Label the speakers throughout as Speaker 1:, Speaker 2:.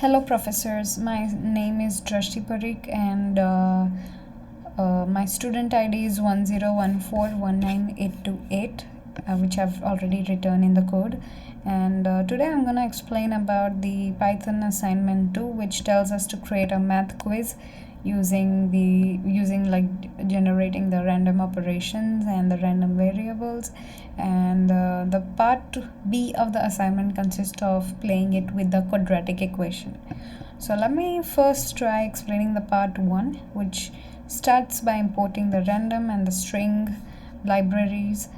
Speaker 1: Hello, professors. My name is Drashti Parikh, and my student ID is 1014198828, which I've already written in the code. And today I'm going to explain about the Python assignment 2, which tells us to create a math quiz using like generating the random operations and the random variables. And the part B of the assignment consists of playing it with the quadratic equation. So let me first try explaining the part 1, which starts by importing the random and the string libraries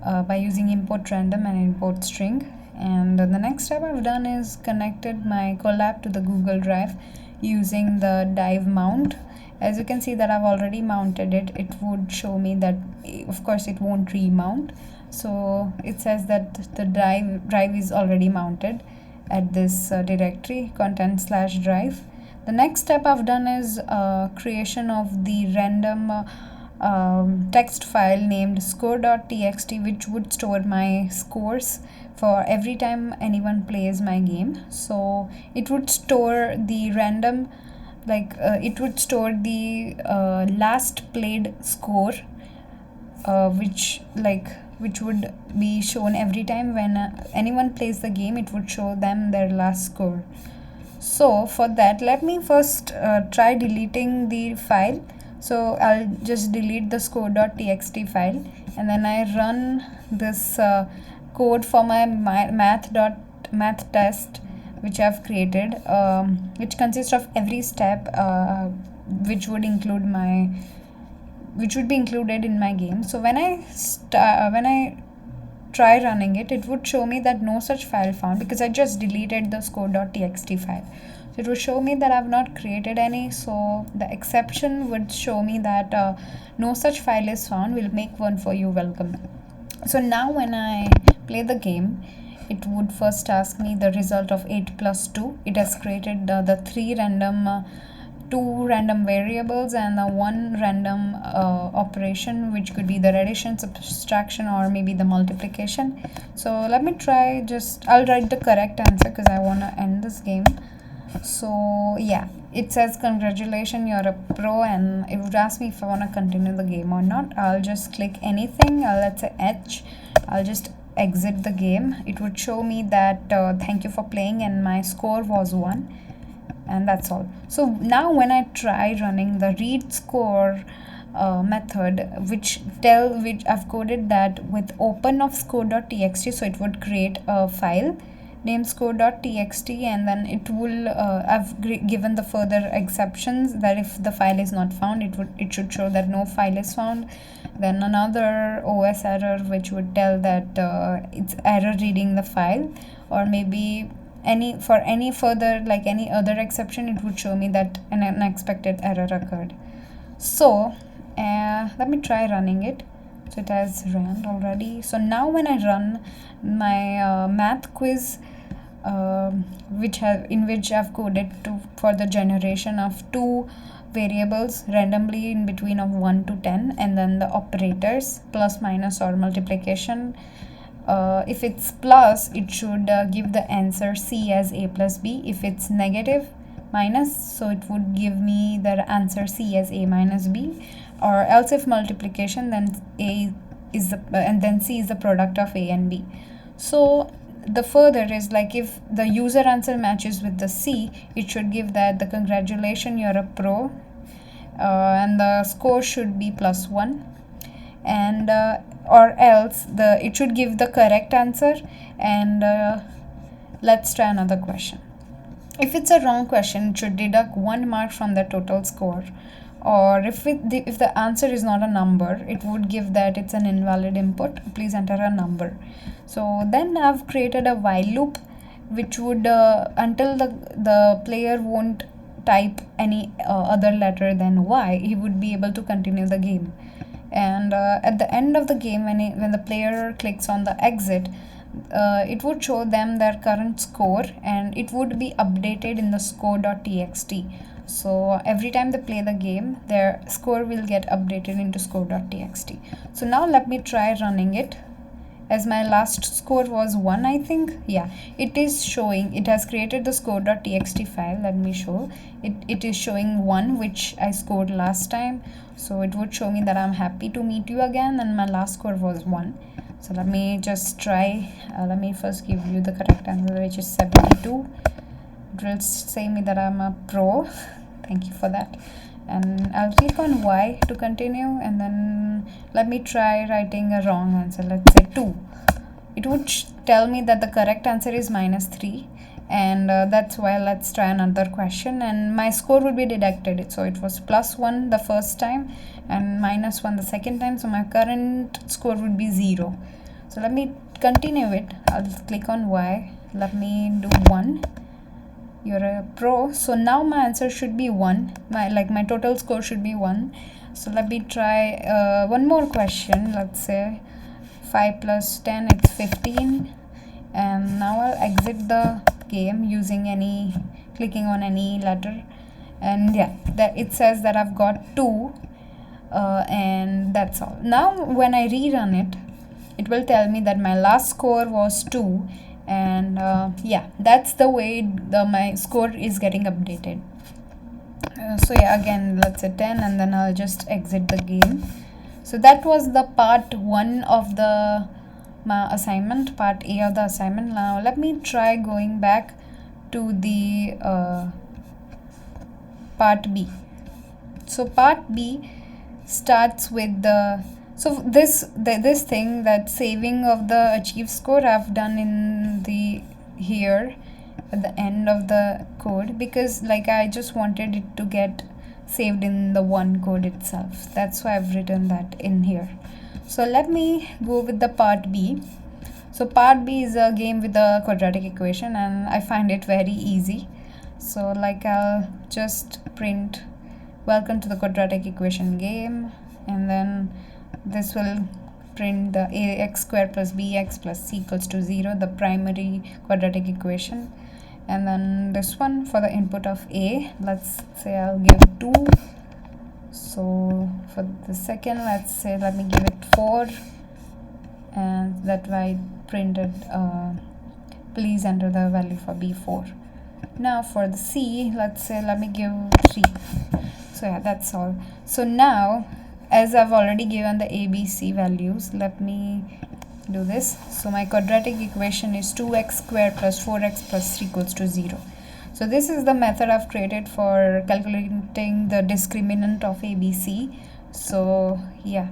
Speaker 1: by using import random and import string. And the next step I've done is connected my Colab to the Google Drive using the dive mount. As you can see that I've already mounted it. It would show me that of course it won't remount, so it says that the drive is already mounted at this directory content/drive. The next step I've done is creation of the random text file named score.txt, which would store my scores for every time anyone plays my game. So it would store the random, it would store the last played score, which would be shown every time when anyone plays the game. It would show them their last score. So for that, let me first try deleting the file. So I'll just delete the score.txt file, and then I run this code for my math test, which I've created, which consists of every step which would be included in my game. So when I try running it, it would show me that no such file found, because I just deleted the score.txt file. So it would show me that I've not created any. So the exception would show me that no such file is found. We'll make one for you. Welcome. So now when I play the game, it would first ask me the result of 8 plus 2. It has created the two random variables and the one random operation, which could be the addition, subtraction, or maybe the multiplication. So let me try, I'll write the correct answer because I want to end this game. So yeah, it says congratulations, you're a pro, and it would ask me if I want to continue the game or not. I'll just click anything. Let's say H. I'll just exit the game. It would show me that thank you for playing, and my score was 1, and that's all. So now when I try running the read score method, which I've coded that with open of score.txt, so it would create a file named score.txt, and then it will I've given the further exceptions that if the file is not found, it should show that no file is found. Then another OS error, which would tell that it's error reading the file, or maybe any further, like any other exception, it would show me that an unexpected error occurred. So let me try running it. So it has ran already. So now when I run my math quiz, in which I've coded for the generation of two variables randomly in between of 1 to 10, and then the operators plus, minus, or multiplication. If it's plus, it should give the answer C as A plus B. If it's negative, minus, so it would give me the answer C as A minus B. Or else if multiplication, then A is and then C is the product of A and B. So the further is like if the user answer matches with the C, it should give that the congratulations, you're a pro, and the score should be +1, and or else it should give the correct answer. And let's try another question. If it's a wrong question, it should deduct 1 mark from the total score. Or if the answer is not a number, it would give that it's an invalid input, please enter a number. So then I've created a while loop, which would until the player won't type any other letter than Y, he would be able to continue the game. And at the end of the game, when the player clicks on the exit, it would show them their current score, and it would be updated in the score.txt. So every time they play the game, their score will get updated into score.txt. So now let me try running it. as my last score was 1, I think. Yeah, it is showing, it has created the score.txt file. Let me show it is showing 1, which I scored last time. So it would show me that I'm happy to meet you again, and my last score was 1. So let me just try. Let me first give you the correct answer, which is 72. It will say me that I'm a pro. Thank you for that. And I'll click on Y to continue, and then let me try writing a wrong answer. Let's say 2. It would tell me that the correct answer is -3, and that's why let's try another question, and my score would be deducted. So it was +1 the first time and -1 the second time, so my current score would be 0. So let me continue it. I'll click on Y. Let me do 1. You're a pro. So now my answer should be 1. My total score should be 1. So let me try one more question. Let's say 5 plus 10, it's 15. And now I'll exit the game using clicking on any letter. And yeah, that it says that I've got 2. And that's all. Now when I rerun it, it will tell me that my last score was 2. And yeah, that's the way my score is getting updated. So yeah, again, let's say 10, and then I'll just exit the game. So that was the part 1 of my assignment, part A of the assignment. Now let me try going back to the part B. So part B starts with this thing, that saving of the achieved score, I've done in the here at the end of the code, because I just wanted it to get saved in the one code itself. That's why I've written that in here. So let me go with the part B. So part B is a game with a quadratic equation, and I find it very easy. So I'll just print welcome to the quadratic equation game, and then this will print the ax squared plus bx plus c equals to 0, the primary quadratic equation. And then this one for the input of a, let's say I'll give 2. So for the second, let me give it 4, and that I printed please enter the value for b4. Now for the c, let me give 3. So yeah, that's all. So now, as I've already given the ABC values, let me do this. So my quadratic equation is 2x squared plus 4x plus 3 equals to 0. So this is the method I've created for calculating the discriminant of ABC. So yeah.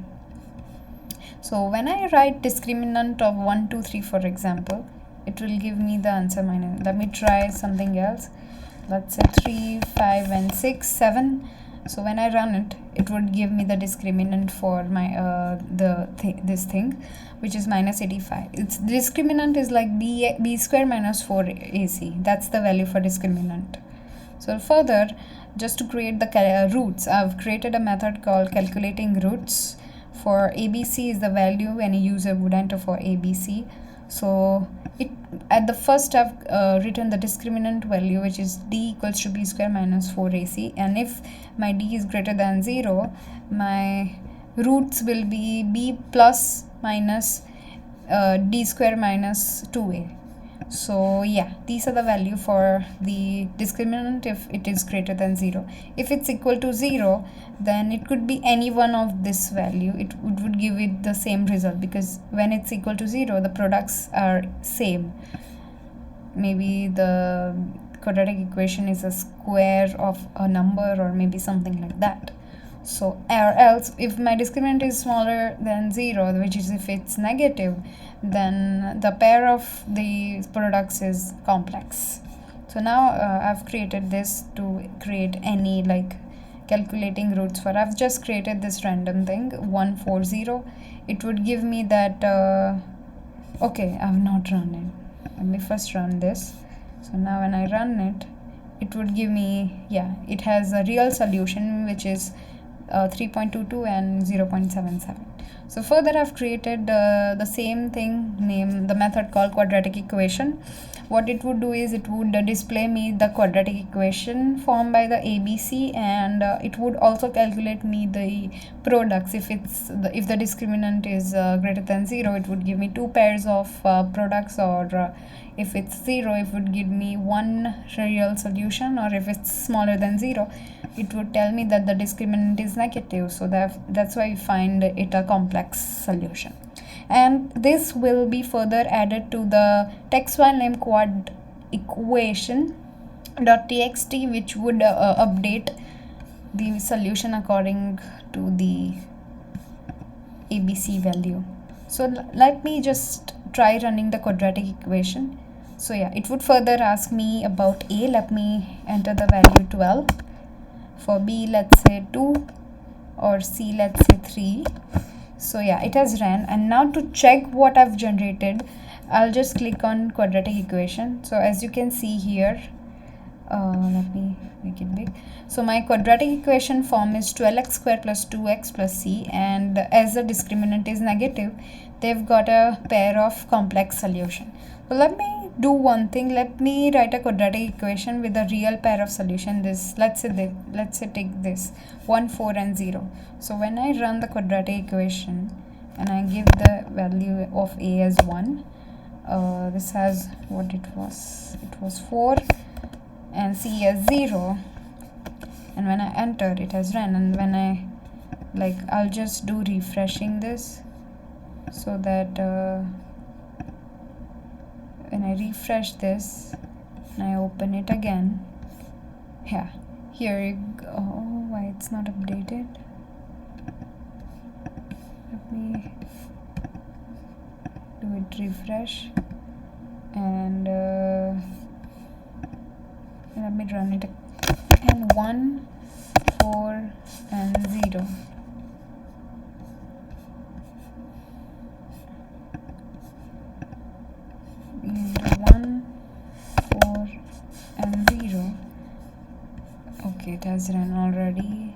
Speaker 1: So when I write discriminant of 1, 2, 3, for example, it will give me the answer minus. Let me try something else. Let's say 3, 5, and 6, 7. So when I run it, it would give me the discriminant for my this thing, which is -85. Its discriminant is like b squared minus 4ac. That's the value for discriminant. So further, just to create the roots, I've created a method called calculating roots. For ABC is the value any user would enter for ABC. So at the first I've written the discriminant value, which is d equals to b squared minus 4ac, and if my d is greater than 0, my roots will be b plus minus d squared minus 2a. So yeah, these are the value for the discriminant if it is greater than 0. If it's equal to 0, then it could be any one of this value. It would give it the same result, because when it's equal to 0, the products are same. Maybe the quadratic equation is a square of a number, or maybe something like that. So, or else if my discriminant is smaller than 0, which is if it's negative, then the pair of the products is complex. So now I've created this to create any calculating roots for. I've just created this random thing 140. It would give me that okay, I've not run it. Let me first run this. So now when I run it, it would give me, yeah, it has a real solution, which is 3.22 and 0.77. So further I've created the same thing, name the method called quadratic equation. What it would do is it would display me the quadratic equation formed by the ABC, and it would also calculate me the products. If the discriminant is greater than 0, it would give me two pairs of products, or if it's 0, it would give me one real solution, or if it's smaller than 0, it would tell me that the discriminant is negative. So that's why I find it a complex solution. And this will be further added to the text file named quad equation .txt, which would update the solution according to the ABC value. So let me just try running the quadratic equation. So yeah, it would further ask me about A. Let me enter the value 12. For B, let's say 2, or C, let's say 3. So yeah, it has ran, and now to check what I've generated, I'll just click on quadratic equation. So as you can see here, let me make it big. So my quadratic equation form is 12x squared plus 2x plus c, and as the discriminant is negative, they've got a pair of complex solution. So let me do one thing. Let me write a quadratic equation with a real pair of solution. Let's say take this 1, 4 and 0. So when I run the quadratic equation and I give the value of a as 1, this has what it was 4, and c as 0, and when I enter, it has run. And when I I'll just do refreshing this, so that when I refresh this and I open it again, yeah, here you go. Oh, why it's not updated? Let me do it refresh, and let me run it again. 1, 4 and 0. Into 1, 4 and 0. Okay, it has run already.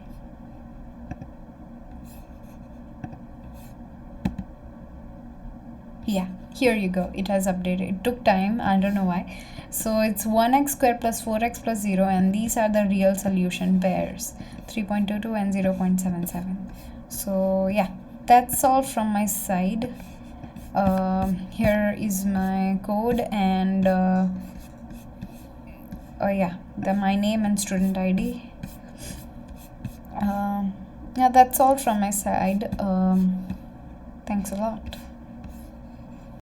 Speaker 1: Yeah, here you go, it has updated. It took time, I don't know why. So it's 1x squared plus 4x plus 0, and these are the real solution pairs, 3.22 and 0.77. So yeah, that's all from my side. Here is my code, and yeah, my name and student ID. Yeah, that's all from my side. Thanks a lot.